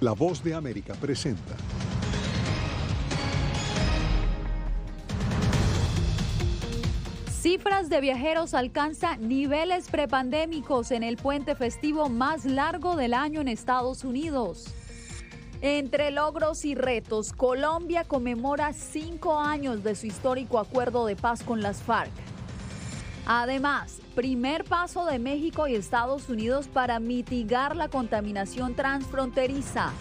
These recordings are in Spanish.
La Voz de América presenta. Cifras de viajeros alcanzan niveles prepandémicos en el puente festivo más largo del año en Estados Unidos. Entre logros y retos, Colombia conmemora 5 años de su histórico acuerdo de paz con las FARC. Además, primer paso de México y Estados Unidos para mitigar la contaminación transfronteriza.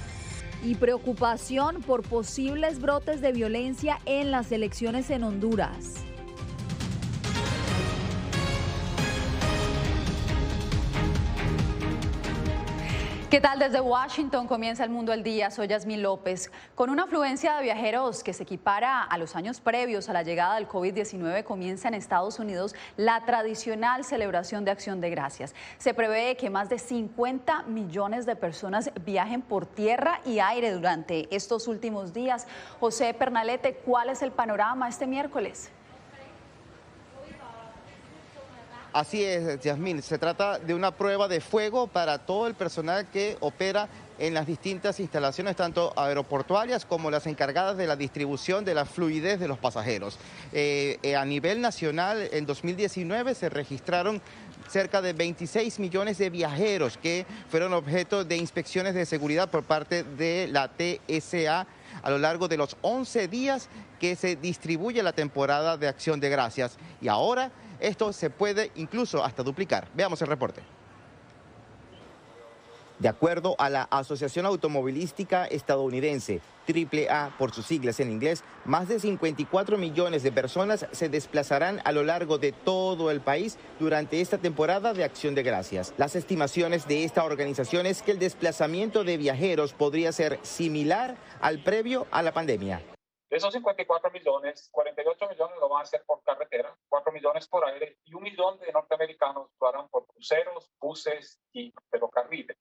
Y preocupación por posibles brotes de violencia en las elecciones en Honduras. ¿Qué tal? Desde Washington comienza El Mundo al Día. Soy Yasmín López. Con una afluencia de viajeros que se equipara a los años previos a la llegada del COVID-19, comienza en Estados Unidos la tradicional celebración de Acción de Gracias. Se prevé que más de 50 millones de personas viajen por tierra y aire durante estos últimos días. José Pernalete, ¿cuál es el panorama este miércoles? Así es, Yasmín. Se trata de una prueba de fuego para todo el personal que opera en las distintas instalaciones, tanto aeroportuarias como las encargadas de la distribución de la fluidez de los pasajeros. A nivel nacional, en 2019 se registraron cerca de 26 millones de viajeros que fueron objeto de inspecciones de seguridad por parte de la TSA a lo largo de los 11 días que se distribuye la temporada de Acción de Gracias. Y ahora esto se puede incluso hasta duplicar. Veamos el reporte. De acuerdo a la Asociación Automovilística Estadounidense, AAA por sus siglas en inglés, más de 54 millones de personas se desplazarán a lo largo de todo el país durante esta temporada de Acción de Gracias. Las estimaciones de esta organización es que el desplazamiento de viajeros podría ser similar al previo a la pandemia. De esos 54 millones, 48 millones lo van a hacer por carretera, 4 millones por aire y 1 millón de norteamericanos lo harán por cruceros, buses y ferrocarriles.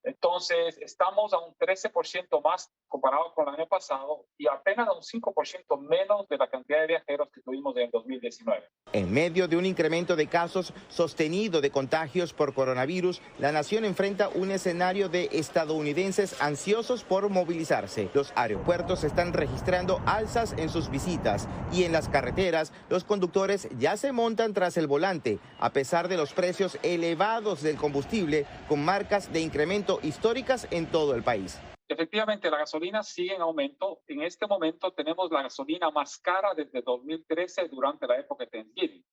Entonces, estamos a un 13% más comparado con el año pasado y apenas a un 5% menos de la cantidad de viajeros que tuvimos en 2019. En medio de un incremento de casos sostenido de contagios por coronavirus, la nación enfrenta un escenario de estadounidenses ansiosos por movilizarse. Los aeropuertos están registrando alzas en sus visitas y en las carreteras los conductores ya se montan tras el volante, a pesar de los precios elevados del combustible, con marcas de incremento históricas en todo el país. Efectivamente, la gasolina sigue en aumento. En este momento tenemos la gasolina más cara desde 2013 durante la época de Thanksgiving.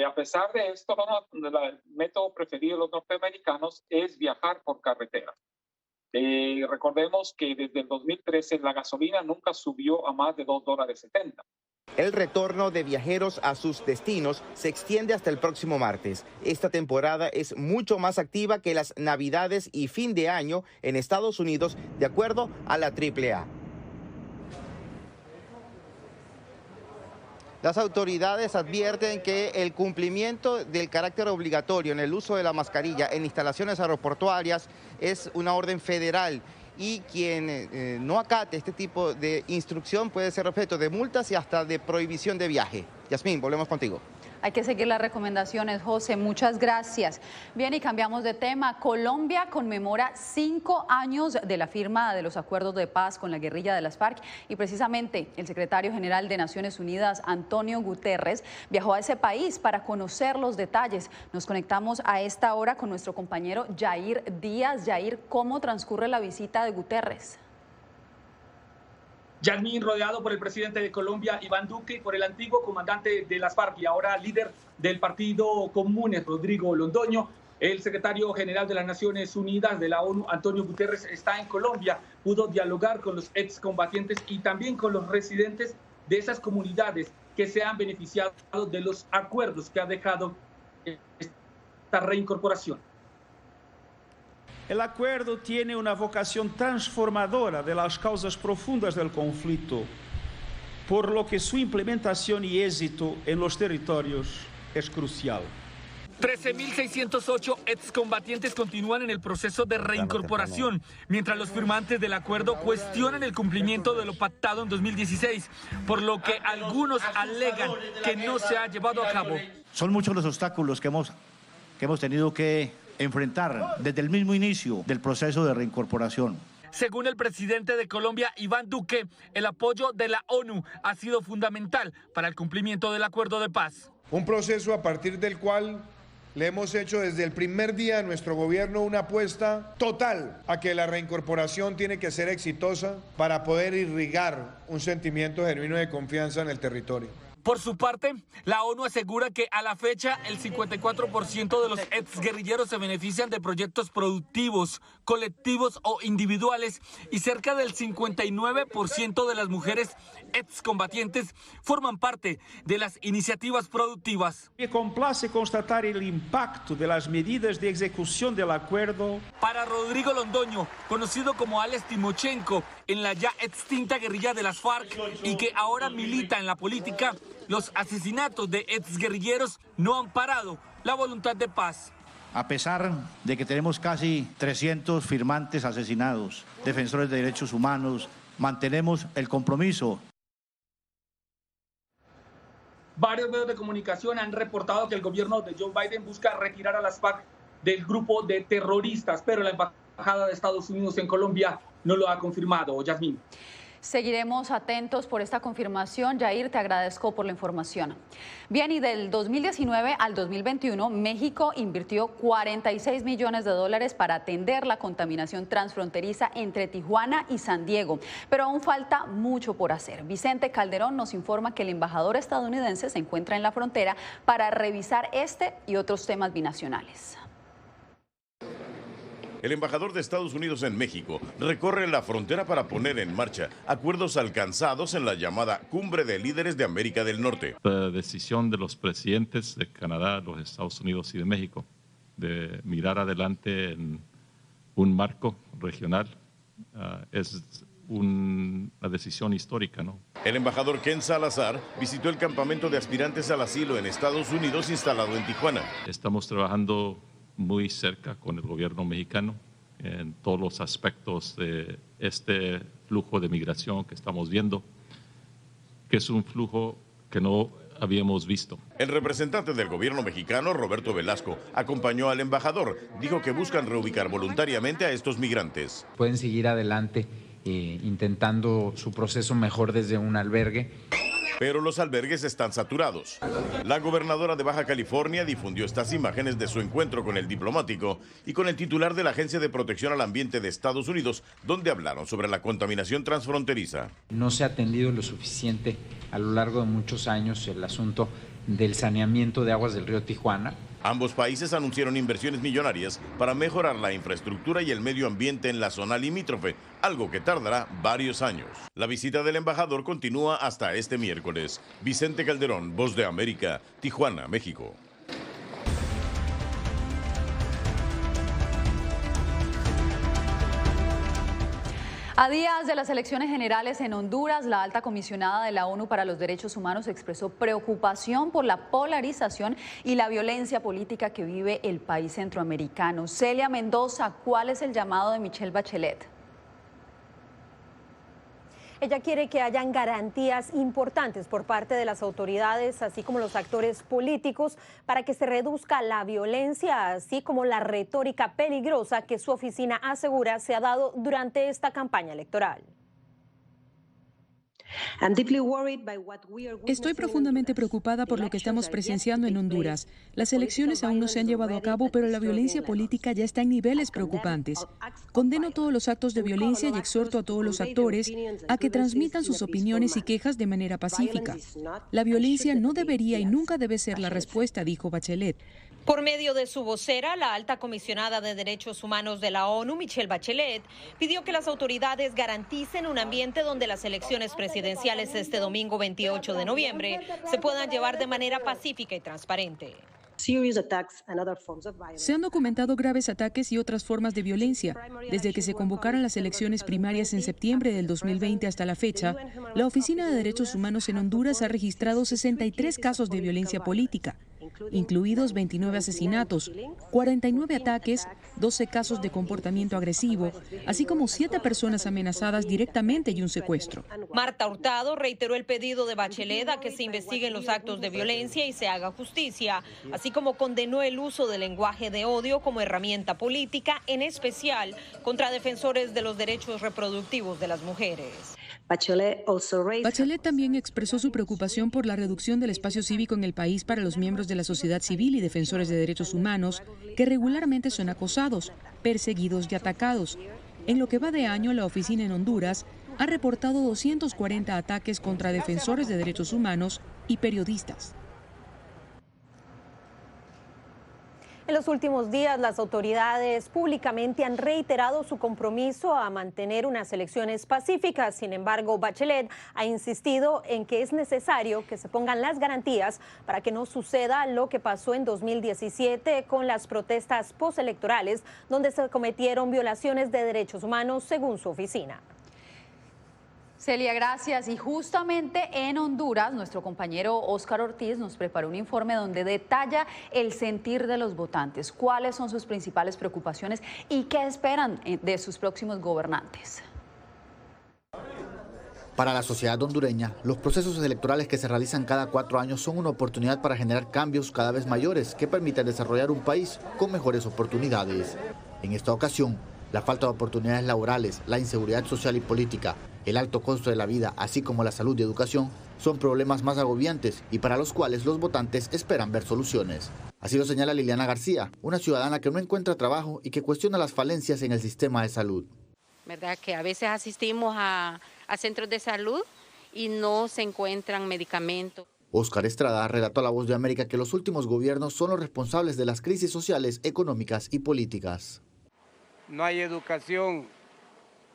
A pesar de esto, el método preferido de los norteamericanos es viajar por carretera. Recordemos que desde el 2013 la gasolina nunca subió a más de $2.70. El retorno de viajeros a sus destinos se extiende hasta el próximo martes. Esta temporada es mucho más activa que las Navidades y fin de año en Estados Unidos, de acuerdo a la AAA. Las autoridades advierten que el cumplimiento del carácter obligatorio en el uso de la mascarilla en instalaciones aeroportuarias es una orden federal y quien no acate este tipo de instrucción puede ser objeto de multas y hasta de prohibición de viaje. Yasmín, volvemos contigo. Hay que seguir las recomendaciones, José. Muchas gracias. Bien, y cambiamos de tema. Colombia conmemora 5 años de la firma de los acuerdos de paz con la guerrilla de las FARC y precisamente el secretario general de Naciones Unidas, Antonio Guterres, viajó a ese país para conocer los detalles. Nos conectamos a esta hora con nuestro compañero Yair Díaz. Yair, ¿cómo transcurre la visita de Guterres? Yasmín, rodeado por el presidente de Colombia, Iván Duque, y por el antiguo comandante de las FARC y ahora líder del Partido Comunes, Rodrigo Londoño. El secretario general de las Naciones Unidas de la ONU, Antonio Guterres, está en Colombia. Pudo dialogar con los excombatientes y también con los residentes de esas comunidades que se han beneficiado de los acuerdos que ha dejado esta reincorporación. El acuerdo tiene una vocación transformadora de las causas profundas del conflicto, por lo que su implementación y éxito en los territorios es crucial. 13.608 excombatientes continúan en el proceso de reincorporación, mientras los firmantes del acuerdo cuestionan el cumplimiento de lo pactado en 2016, por lo que algunos alegan que no se ha llevado a cabo. Son muchos los obstáculos que hemos tenido que enfrentar desde el mismo inicio del proceso de reincorporación. Según el presidente de Colombia, Iván Duque, el apoyo de la ONU ha sido fundamental para el cumplimiento del acuerdo de paz. Un proceso a partir del cual le hemos hecho desde el primer día de nuestro gobierno una apuesta total a que la reincorporación tiene que ser exitosa para poder irrigar un sentimiento genuino de confianza en el territorio. Por su parte, la ONU asegura que a la fecha el 54% de los exguerrilleros se benefician de proyectos productivos, colectivos o individuales y cerca del 59% de las mujeres excombatientes forman parte de las iniciativas productivas. Me complace constatar el impacto de las medidas de ejecución del acuerdo. Para Rodrigo Londoño, conocido como Alex Timochenko, en la ya extinta guerrilla de las FARC y que ahora milita en la política, los asesinatos de exguerrilleros no han parado la voluntad de paz. A pesar de que tenemos casi 300 firmantes asesinados, defensores de derechos humanos, mantenemos el compromiso. Varios medios de comunicación han reportado que el gobierno de Joe Biden busca retirar a las FARC del grupo de terroristas, pero la Embajada de Estados Unidos en Colombia no lo ha confirmado. Yasmín. Seguiremos atentos por esta confirmación. Yair, te agradezco por la información. Bien, y del 2019 al 2021, México invirtió $46 millones para atender la contaminación transfronteriza entre Tijuana y San Diego. Pero aún falta mucho por hacer. Vicente Calderón nos informa que el embajador estadounidense se encuentra en la frontera para revisar este y otros temas binacionales. El embajador de Estados Unidos en México recorre la frontera para poner en marcha acuerdos alcanzados en la llamada Cumbre de Líderes de América del Norte. La decisión de los presidentes de Canadá, los Estados Unidos y de México de mirar adelante en un marco regional es una decisión histórica, ¿no? El embajador Ken Salazar visitó el campamento de aspirantes al asilo en Estados Unidos instalado en Tijuana. Estamos trabajando muy cerca con el gobierno mexicano en todos los aspectos de este flujo de migración que estamos viendo, que es un flujo que no habíamos visto. El representante del gobierno mexicano, Roberto Velasco, acompañó al embajador. Dijo que buscan reubicar voluntariamente a estos migrantes. Pueden seguir adelante intentando su proceso mejor desde un albergue. Pero los albergues están saturados. La gobernadora de Baja California difundió estas imágenes de su encuentro con el diplomático y con el titular de la Agencia de Protección al Ambiente de Estados Unidos, donde hablaron sobre la contaminación transfronteriza. No se ha atendido lo suficiente a lo largo de muchos años el asunto del saneamiento de aguas del río Tijuana. Ambos países anunciaron inversiones millonarias para mejorar la infraestructura y el medio ambiente en la zona limítrofe, algo que tardará varios años. La visita del embajador continúa hasta este miércoles. Vicente Calderón, Voz de América, Tijuana, México. A días de las elecciones generales en Honduras, la alta comisionada de la ONU para los Derechos Humanos expresó preocupación por la polarización y la violencia política que vive el país centroamericano. Celia Mendoza, ¿cuál es el llamado de Michelle Bachelet? Ella quiere que hayan garantías importantes por parte de las autoridades, así como los actores políticos, para que se reduzca la violencia, así como la retórica peligrosa que su oficina asegura se ha dado durante esta campaña electoral. Estoy profundamente preocupada por lo que estamos presenciando en Honduras. Las elecciones aún no se han llevado a cabo, pero la violencia política ya está en niveles preocupantes. Condeno todos los actos de violencia y exhorto a todos los actores a que transmitan sus opiniones y quejas de manera pacífica. La violencia no debería y nunca debe ser la respuesta, dijo Bachelet. Por medio de su vocera, la alta comisionada de Derechos Humanos de la ONU, Michelle Bachelet, pidió que las autoridades garanticen un ambiente donde las elecciones presidenciales este domingo 28 de noviembre se puedan llevar de manera pacífica y transparente. Se han documentado graves ataques y otras formas de violencia. Desde que se convocaron las elecciones primarias en septiembre del 2020 hasta la fecha, la Oficina de Derechos Humanos en Honduras ha registrado 63 casos de violencia política. incluidos 29 asesinatos, 49 ataques, 12 casos de comportamiento agresivo, así como 7 personas amenazadas directamente y un secuestro. Marta Hurtado reiteró el pedido de Bachelet a que se investiguen los actos de violencia y se haga justicia, así como condenó el uso del lenguaje de odio como herramienta política, en especial contra defensores de los derechos reproductivos de las mujeres. Bachelet también expresó su preocupación por la reducción del espacio cívico en el país para los miembros de la sociedad civil y defensores de derechos humanos que regularmente son acosados, perseguidos y atacados. En lo que va de año, la oficina en Honduras ha reportado 240 ataques contra defensores de derechos humanos y periodistas. En los últimos días, las autoridades públicamente han reiterado su compromiso a mantener unas elecciones pacíficas. Sin embargo, Bachelet ha insistido en que es necesario que se pongan las garantías para que no suceda lo que pasó en 2017 con las protestas postelectorales, donde se cometieron violaciones de derechos humanos, según su oficina. Celia, gracias. Y justamente en Honduras, nuestro compañero Óscar Ortiz nos preparó un informe donde detalla el sentir de los votantes, cuáles son sus principales preocupaciones y qué esperan de sus próximos gobernantes. Para la sociedad hondureña, los procesos electorales que se realizan cada 4 años son una oportunidad para generar cambios cada vez mayores que permitan desarrollar un país con mejores oportunidades. En esta ocasión, la falta de oportunidades laborales, la inseguridad social y política, el alto costo de la vida, así como la salud y educación, son problemas más agobiantes y para los cuales los votantes esperan ver soluciones. Así lo señala Liliana García, una ciudadana que no encuentra trabajo y que cuestiona las falencias en el sistema de salud. ¿Verdad? Que a veces asistimos a centros de salud y no se encuentran medicamentos. Óscar Estrada relató a La Voz de América que los últimos gobiernos son los responsables de las crisis sociales, económicas y políticas. No hay educación,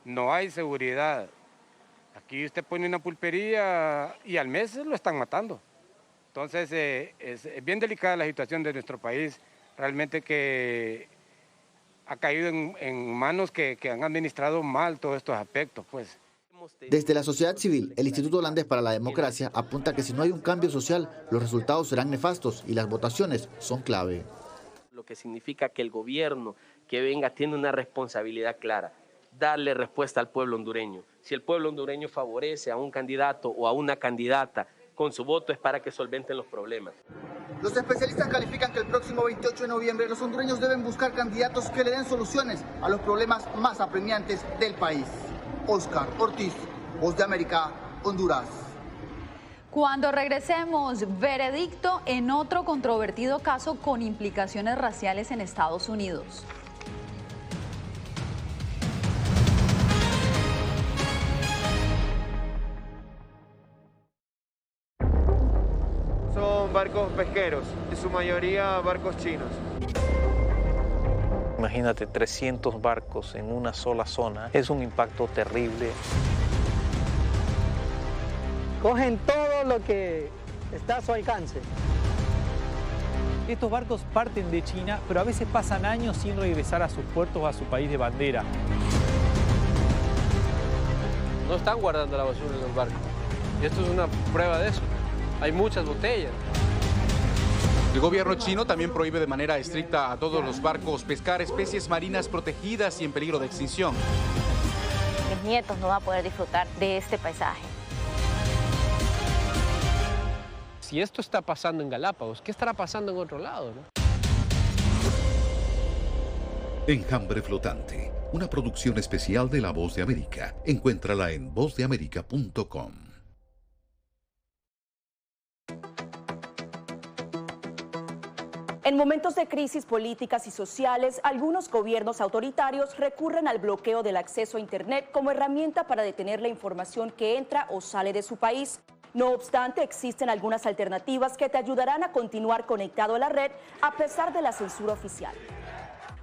no hay seguridad. Aquí usted pone una pulpería y al mes lo están matando. Entonces es bien delicada la situación de nuestro país. Realmente que ha caído en manos que han administrado mal todos estos aspectos, pues. Desde la sociedad civil, el Instituto Holandés para la Democracia apunta que si no hay un cambio social, los resultados serán nefastos y las votaciones son clave. Lo que significa que el gobierno que venga tiene una responsabilidad clara, darle respuesta al pueblo hondureño. Si el pueblo hondureño favorece a un candidato o a una candidata con su voto es para que solventen los problemas. Los especialistas califican que el próximo 28 de noviembre los hondureños deben buscar candidatos que le den soluciones a los problemas más apremiantes del país. Óscar Ortiz, Voz de América, Honduras. Cuando regresemos, veredicto en otro controvertido caso con implicaciones raciales en Estados Unidos. Son barcos pesqueros, en su mayoría barcos chinos. Imagínate 300 barcos en una sola zona, es un impacto terrible. Cogen todo lo que está a su alcance. Estos barcos parten de China, pero a veces pasan años sin regresar a sus puertos o a su país de bandera. No están guardando la basura en los barcos. Y esto es una prueba de eso. Hay muchas botellas. El gobierno chino también prohíbe de manera estricta a todos los barcos pescar especies marinas protegidas y en peligro de extinción. Mis nietos no van a poder disfrutar de este paisaje. Si esto está pasando en Galápagos, ¿qué estará pasando en otro lado, no? Enjambre Flotante, una producción especial de La Voz de América. Encuéntrala en vozdeamerica.com. En momentos de crisis políticas y sociales, algunos gobiernos autoritarios recurren al bloqueo del acceso a Internet como herramienta para detener la información que entra o sale de su país. No obstante, existen algunas alternativas que te ayudarán a continuar conectado a la red a pesar de la censura oficial.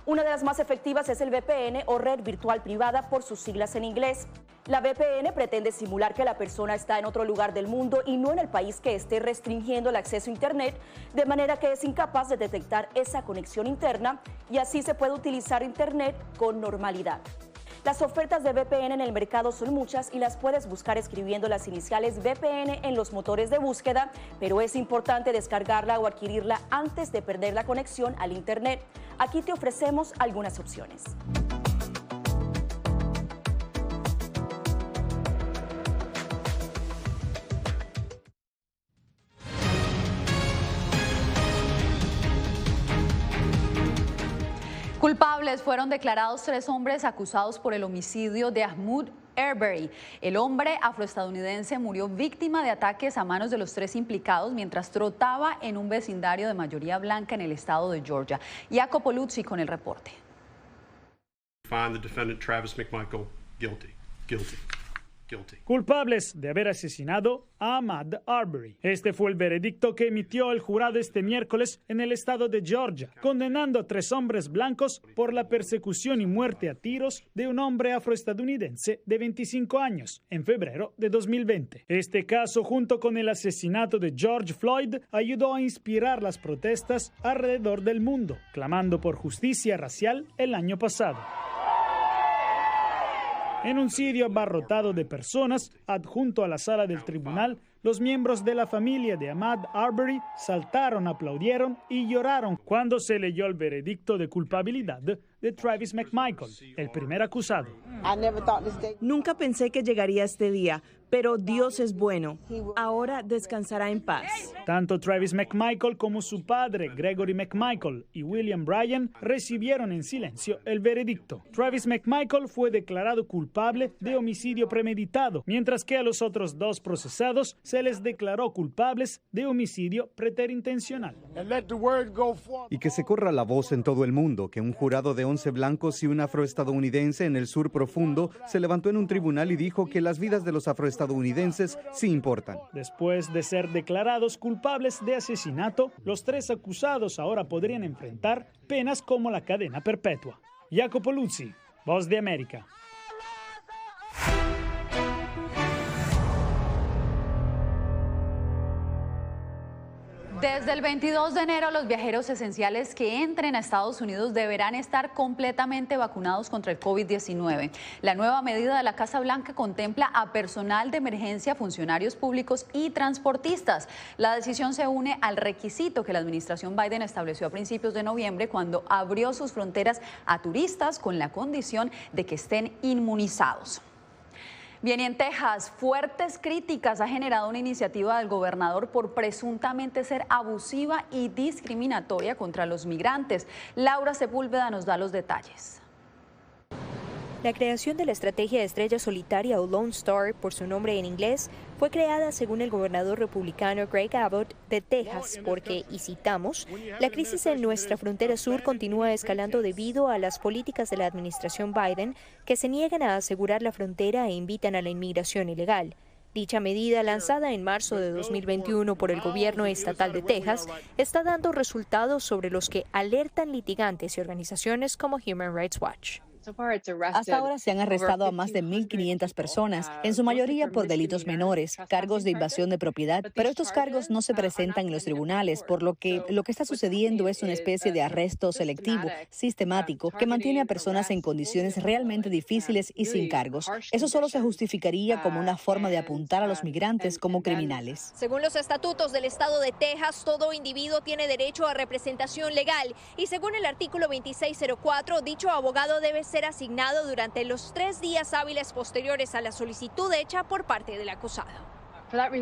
Una de las más efectivas es el VPN o red virtual privada por sus siglas en inglés. La VPN pretende simular que la persona está en otro lugar del mundo y no en el país que esté restringiendo el acceso a Internet, de manera que es incapaz de detectar esa conexión interna y así se puede utilizar Internet con normalidad. Las ofertas de VPN en el mercado son muchas y las puedes buscar escribiendo las iniciales VPN en los motores de búsqueda, pero es importante descargarla o adquirirla antes de perder la conexión al Internet. Aquí te ofrecemos algunas opciones. Culpables fueron declarados 3 hombres acusados por el homicidio de Ahmaud Arbery. El hombre afroestadounidense murió víctima de ataques a manos de los 3 implicados mientras trotaba en un vecindario de mayoría blanca en el estado de Georgia. Jacopo Luzzi con el reporte. Find the defendant Travis McMichael guilty. Culpables de haber asesinado a Ahmaud Arbery. Este fue el veredicto que emitió el jurado este miércoles en el estado de Georgia, condenando a 3 hombres blancos por la persecución y muerte a tiros de un hombre afroestadounidense de 25 años en febrero de 2020. Este caso, junto con el asesinato de George Floyd, ayudó a inspirar las protestas alrededor del mundo, clamando por justicia racial el año pasado. En un sitio abarrotado de personas, adjunto a la sala del tribunal, los miembros de la familia de Ahmaud Arbery saltaron, aplaudieron y lloraron cuando se leyó el veredicto de culpabilidad de Travis McMichael, el primer acusado. Nunca pensé que llegaría este día, pero Dios es bueno. Ahora descansará en paz. Tanto Travis McMichael como su padre, Gregory McMichael, y William Bryan recibieron en silencio el veredicto. Travis McMichael fue declarado culpable de homicidio premeditado, mientras que a los otros 2 procesados se les declaró culpables de homicidio preterintencional. Y que se corra la voz en todo el mundo que un jurado de 11 blancos y un afroestadounidense en el sur profundo se levantó en un tribunal y dijo que las vidas de los afroestadounidenses sí importan. Después de ser declarados culpables de asesinato, los 3 acusados ahora podrían enfrentar penas como la cadena perpetua. Jacopo Luzzi, Voz de América. Desde el 22 de enero, los viajeros esenciales que entren a Estados Unidos deberán estar completamente vacunados contra el COVID-19. La nueva medida de la Casa Blanca contempla a personal de emergencia, funcionarios públicos y transportistas. La decisión se une al requisito que la administración Biden estableció a principios de noviembre cuando abrió sus fronteras a turistas con la condición de que estén inmunizados. Bien, y en Texas, fuertes críticas ha generado una iniciativa del gobernador por presuntamente ser abusiva y discriminatoria contra los migrantes. Laura Sepúlveda nos da los detalles. La creación de la estrategia de estrella solitaria o Lone Star, por su nombre en inglés, fue creada según el gobernador republicano Greg Abbott de Texas porque, y citamos, la crisis en nuestra frontera sur continúa escalando debido a las políticas de la administración Biden que se niegan a asegurar la frontera e invitan a la inmigración ilegal. Dicha medida, lanzada en marzo de 2021 por el gobierno estatal de Texas, está dando resultados sobre los que alertan litigantes y organizaciones como Human Rights Watch. Hasta ahora se han arrestado a más de 1.500 personas, en su mayoría por delitos menores, cargos de invasión de propiedad, pero estos cargos no se presentan en los tribunales, por lo que está sucediendo es una especie de arresto selectivo, sistemático, que mantiene a personas en condiciones realmente difíciles y sin cargos. Eso solo se justificaría como una forma de apuntar a los migrantes como criminales. Según los estatutos del estado de Texas, todo individuo tiene derecho a representación legal y según el artículo 2604, dicho abogado debe ser asignado durante los 3 días hábiles posteriores a la solicitud hecha por parte del acusado.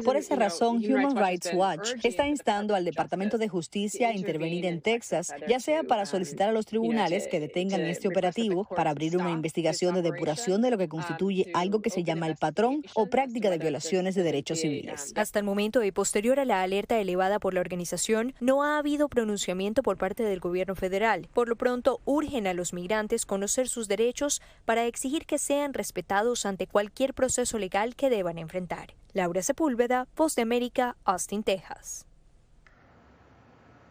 Por esa razón, Human Rights Watch está instando al Departamento de Justicia a intervenir en Texas, ya sea para solicitar a los tribunales que detengan este operativo, para abrir una investigación de depuración de lo que constituye algo que se llama el patrón o práctica de violaciones de derechos civiles. Hasta el momento y posterior a la alerta elevada por la organización, no ha habido pronunciamiento por parte del gobierno federal. Por lo pronto, urgen a los migrantes conocer sus derechos para exigir que sean respetados ante cualquier proceso legal que deban enfrentar. Laura Sepúlveda, Voz de América, Austin, Texas.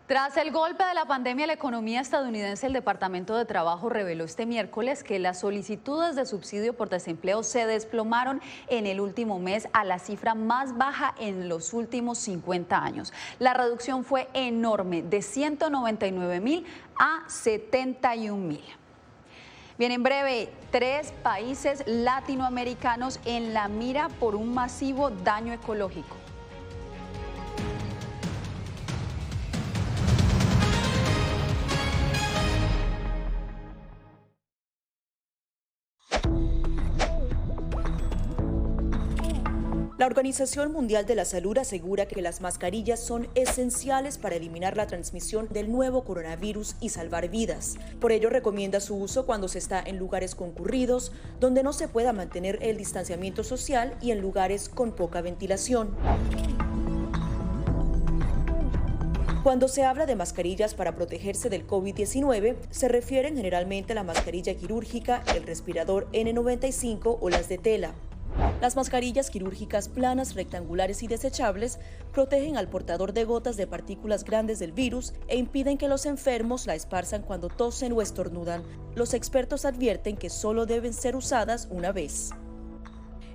Tras el golpe de la pandemia a la economía estadounidense, el Departamento de Trabajo reveló este miércoles que las solicitudes de subsidio por desempleo se desplomaron en el último mes a la cifra más baja en los últimos 50 años. La reducción fue enorme, de 199,000 a 71,000. Bien, en breve, 3 países latinoamericanos en la mira por un masivo daño ecológico. La Organización Mundial de la Salud asegura que las mascarillas son esenciales para eliminar la transmisión del nuevo coronavirus y salvar vidas. Por ello, recomienda su uso cuando se está en lugares concurridos, donde no se pueda mantener el distanciamiento social y en lugares con poca ventilación. Cuando se habla de mascarillas para protegerse del COVID-19, se refieren generalmente a la mascarilla quirúrgica, el respirador N95 o las de tela. Las mascarillas quirúrgicas planas, rectangulares y desechables protegen al portador de gotas de partículas grandes del virus e impiden que los enfermos la esparzan cuando tosen o estornudan. Los expertos advierten que solo deben ser usadas una vez.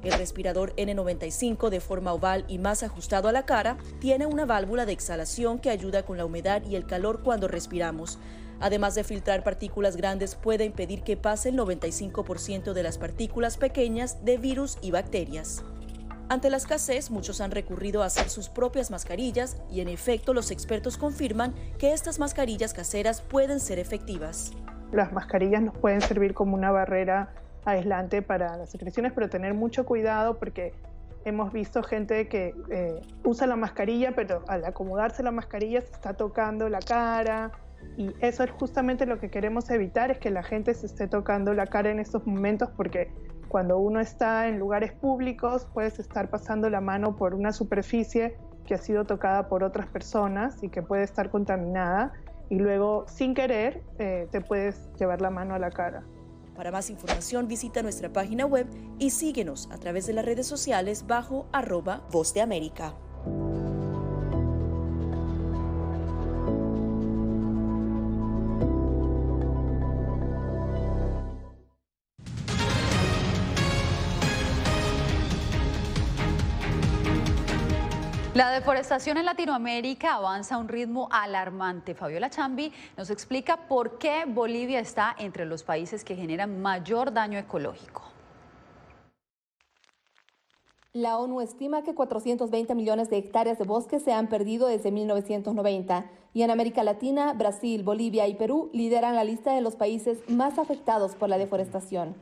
El respirador N95, de forma oval y más ajustado a la cara, tiene una válvula de exhalación que ayuda con la humedad y el calor cuando respiramos. Además de filtrar partículas grandes, puede impedir que pase el 95% de las partículas pequeñas de virus y bacterias. Ante la escasez, muchos han recurrido a hacer sus propias mascarillas y, en efecto, los expertos confirman que estas mascarillas caseras pueden ser efectivas. Las mascarillas nos pueden servir como una barrera aislante para las secreciones, pero tener mucho cuidado porque hemos visto gente que usa la mascarilla, pero al acomodarse la mascarilla se está tocando la cara. Y eso es justamente lo que queremos evitar, es que la gente se esté tocando la cara en estos momentos, porque cuando uno está en lugares públicos puedes estar pasando la mano por una superficie que ha sido tocada por otras personas y que puede estar contaminada y luego sin querer te puedes llevar la mano a la cara. Para más información visita nuestra página web y síguenos a través de las redes sociales bajo @Voz de América. La deforestación en Latinoamérica avanza a un ritmo alarmante. Fabiola Chambi nos explica por qué Bolivia está entre los países que generan mayor daño ecológico. La ONU estima que 420 millones de hectáreas de bosque se han perdido desde 1990 y en América Latina, Brasil, Bolivia y Perú lideran la lista de los países más afectados por la deforestación.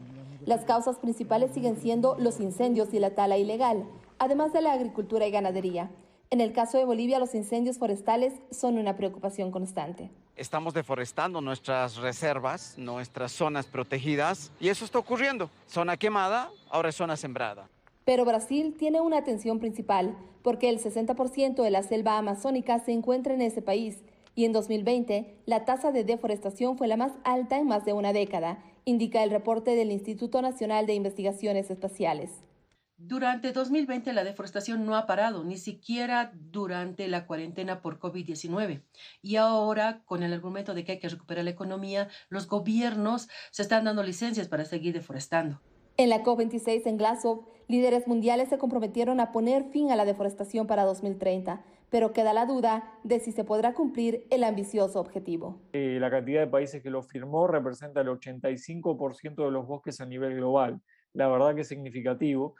Las causas principales siguen siendo los incendios y la tala ilegal, además de la agricultura y ganadería. En el caso de Bolivia, los incendios forestales son una preocupación constante. Estamos deforestando nuestras reservas, nuestras zonas protegidas, y eso está ocurriendo. Zona quemada, ahora es zona sembrada. Pero Brasil tiene una atención principal, porque el 60% de la selva amazónica se encuentra en ese país, y en 2020 la tasa de deforestación fue la más alta en más de una década, indica el reporte del Instituto Nacional de Investigaciones Espaciales. Durante 2020 la deforestación no ha parado, ni siquiera durante la cuarentena por COVID-19. Y ahora, con el argumento de que hay que recuperar la economía, los gobiernos se están dando licencias para seguir deforestando. En la COP26 en Glasgow, líderes mundiales se comprometieron a poner fin a la deforestación para 2030, pero queda la duda de si se podrá cumplir el ambicioso objetivo. La cantidad de países que lo firmó representa el 85% de los bosques a nivel global. La verdad que es significativo.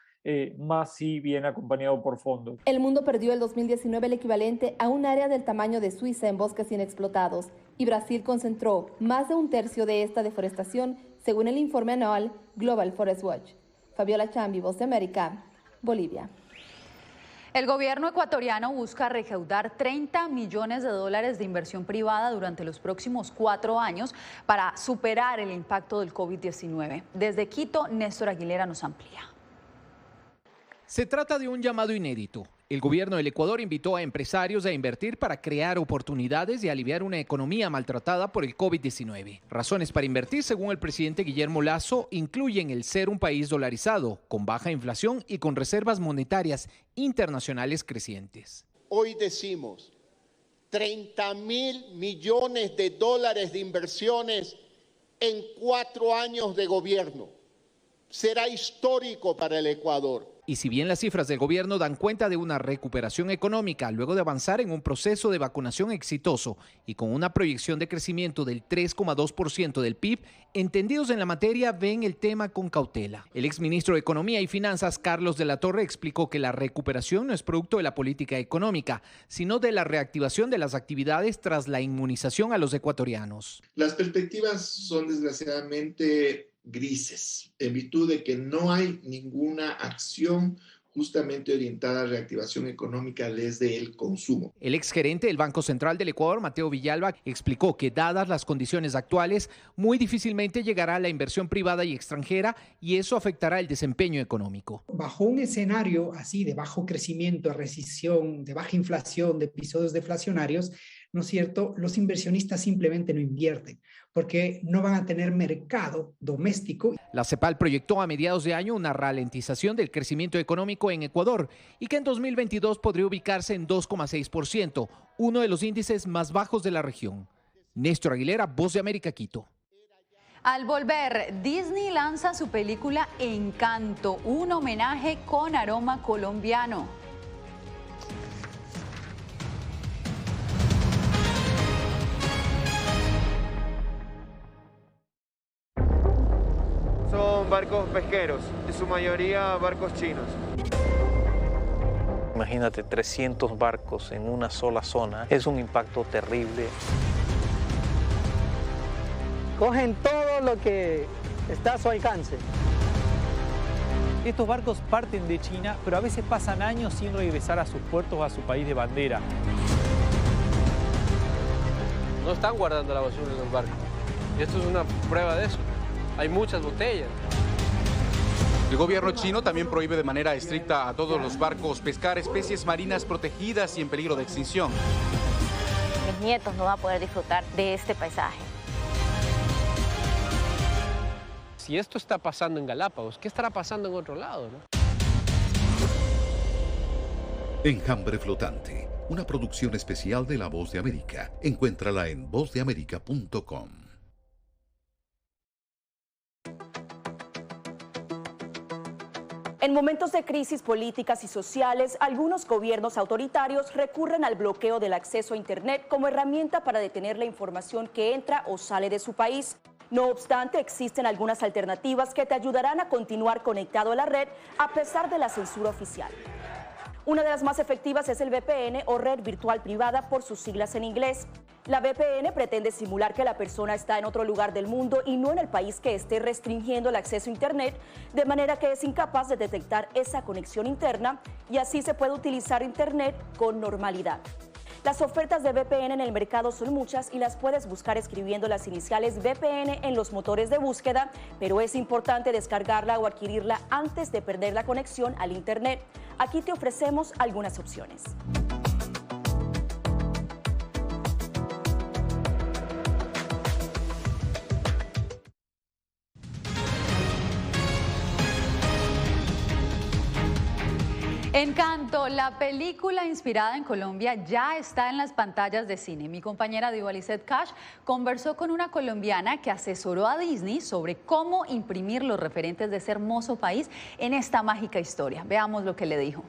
Más si viene acompañado por fondos. El mundo perdió el 2019 el equivalente a un área del tamaño de Suiza en bosques inexplotados y Brasil concentró más de un tercio de esta deforestación, según el informe anual Global Forest Watch. Fabiola Chambi, Voz de América, Bolivia. El gobierno ecuatoriano busca recaudar $30 millones de inversión privada durante los próximos 4 años para superar el impacto del COVID-19. Desde Quito, Néstor Aguilera nos amplía. Se trata de un llamado inédito. El gobierno del Ecuador invitó a empresarios a invertir para crear oportunidades y aliviar una economía maltratada por el COVID-19. Razones para invertir, según el presidente Guillermo Lasso, incluyen el ser un país dolarizado, con baja inflación y con reservas monetarias internacionales crecientes. Hoy decimos $30.000 millones de inversiones en 4 años de gobierno. Será histórico para el Ecuador. Y si bien las cifras del gobierno dan cuenta de una recuperación económica luego de avanzar en un proceso de vacunación exitoso y con una proyección de crecimiento del 3,2% del PIB, entendidos en la materia ven el tema con cautela. El exministro de Economía y Finanzas, Carlos de la Torre, explicó que la recuperación no es producto de la política económica, sino de la reactivación de las actividades tras la inmunización a los ecuatorianos. Las perspectivas son desgraciadamente grises, en virtud de que no hay ninguna acción justamente orientada a la reactivación económica desde el consumo. El exgerente del Banco Central del Ecuador, Mateo Villalba, explicó que dadas las condiciones actuales, muy difícilmente llegará la inversión privada y extranjera y eso afectará el desempeño económico. Bajo un escenario así de bajo crecimiento, recesión, de baja inflación, de episodios deflacionarios, ¿no es cierto?, los inversionistas simplemente no invierten porque no van a tener mercado doméstico. La CEPAL proyectó a mediados de año una ralentización del crecimiento económico en Ecuador y que en 2022 podría ubicarse en 2,6%, uno de los índices más bajos de la región. Néstor Aguilera, Voz de América, Quito. Al volver, Disney lanza su película Encanto, un homenaje con aroma colombiano. Son barcos pesqueros, en su mayoría barcos chinos. Imagínate 300 barcos en una sola zona, es un impacto terrible. Cogen todo lo que está a su alcance. Estos barcos parten de China, pero a veces pasan años sin regresar a sus puertos o a su país de bandera. No están guardando la basura en los barcos. Y esto es una prueba de eso. Hay muchas botellas. El gobierno chino también prohíbe de manera estricta a todos los barcos pescar especies marinas protegidas y en peligro de extinción. Mis nietos no van a poder disfrutar de este paisaje. Si esto está pasando en Galápagos, ¿qué estará pasando en otro lado, no? Enjambre flotante, una producción especial de La Voz de América. Encuéntrala en vozdeamerica.com. En momentos de crisis políticas y sociales, algunos gobiernos autoritarios recurren al bloqueo del acceso a Internet como herramienta para detener la información que entra o sale de su país. No obstante, existen algunas alternativas que te ayudarán a continuar conectado a la red a pesar de la censura oficial. Una de las más efectivas es el VPN o red virtual privada por sus siglas en inglés. La VPN pretende simular que la persona está en otro lugar del mundo y no en el país que esté restringiendo el acceso a Internet, de manera que es incapaz de detectar esa conexión interna y así se puede utilizar Internet con normalidad. Las ofertas de VPN en el mercado son muchas y las puedes buscar escribiendo las iniciales VPN en los motores de búsqueda, pero es importante descargarla o adquirirla antes de perder la conexión al Internet. Aquí te ofrecemos algunas opciones. Encanto, la película inspirada en Colombia ya está en las pantallas de cine. Mi compañera Diva Lizeth Cash conversó con una colombiana que asesoró a Disney sobre cómo imprimir los referentes de ese hermoso país en esta mágica historia. Veamos lo que le dijo.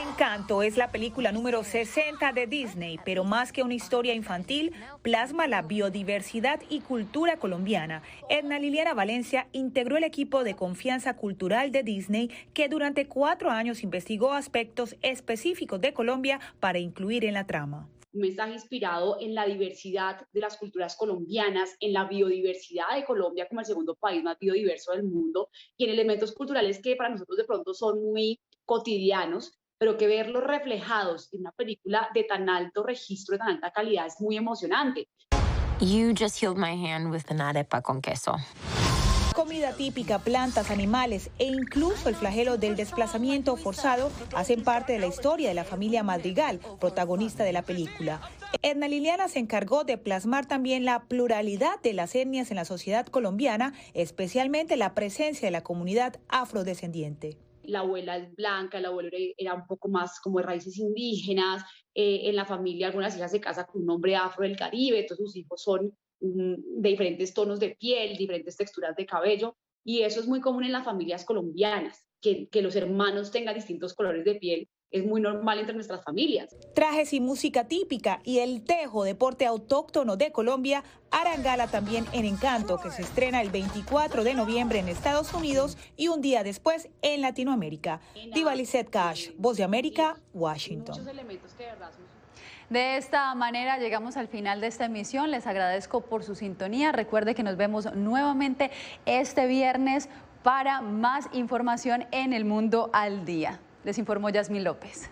Encanto es la película número 60 de Disney, pero más que una historia infantil, plasma la biodiversidad y cultura colombiana. Edna Liliana Valencia integró el equipo de confianza cultural de Disney, que durante 4 años investigó aspectos específicos de Colombia para incluir en la trama. Un mensaje inspirado en la diversidad de las culturas colombianas, en la biodiversidad de Colombia como el segundo país más biodiverso del mundo y en elementos culturales que para nosotros de pronto son muy cotidianos, pero que verlos reflejados en una película de tan alto registro, de tan alta calidad, es muy emocionante. You just healed my hand with an arepa con queso. Comida típica, plantas, animales e incluso el flagelo del desplazamiento forzado hacen parte de la historia de la familia Madrigal, protagonista de la película. Edna Liliana se encargó de plasmar también la pluralidad de las etnias en la sociedad colombiana, especialmente la presencia de la comunidad afrodescendiente. La abuela es blanca, el abuelo era un poco más como de raíces indígenas, en la familia algunas hijas se casan con un hombre afro del Caribe, todos sus hijos son de diferentes tonos de piel, diferentes texturas de cabello, y eso es muy común en las familias colombianas, que los hermanos tengan distintos colores de piel. Es muy normal entre nuestras familias. Trajes y música típica y el tejo, deporte autóctono de Colombia, harán gala también en Encanto, que se estrena el 24 de noviembre en Estados Unidos y un día después en Latinoamérica. Diva Lizette Cash, Voz de América, Washington. De esta manera llegamos al final de esta emisión. Les agradezco por su sintonía. Recuerde que nos vemos nuevamente este viernes para más información en El Mundo al Día. Les informó Yasmín López.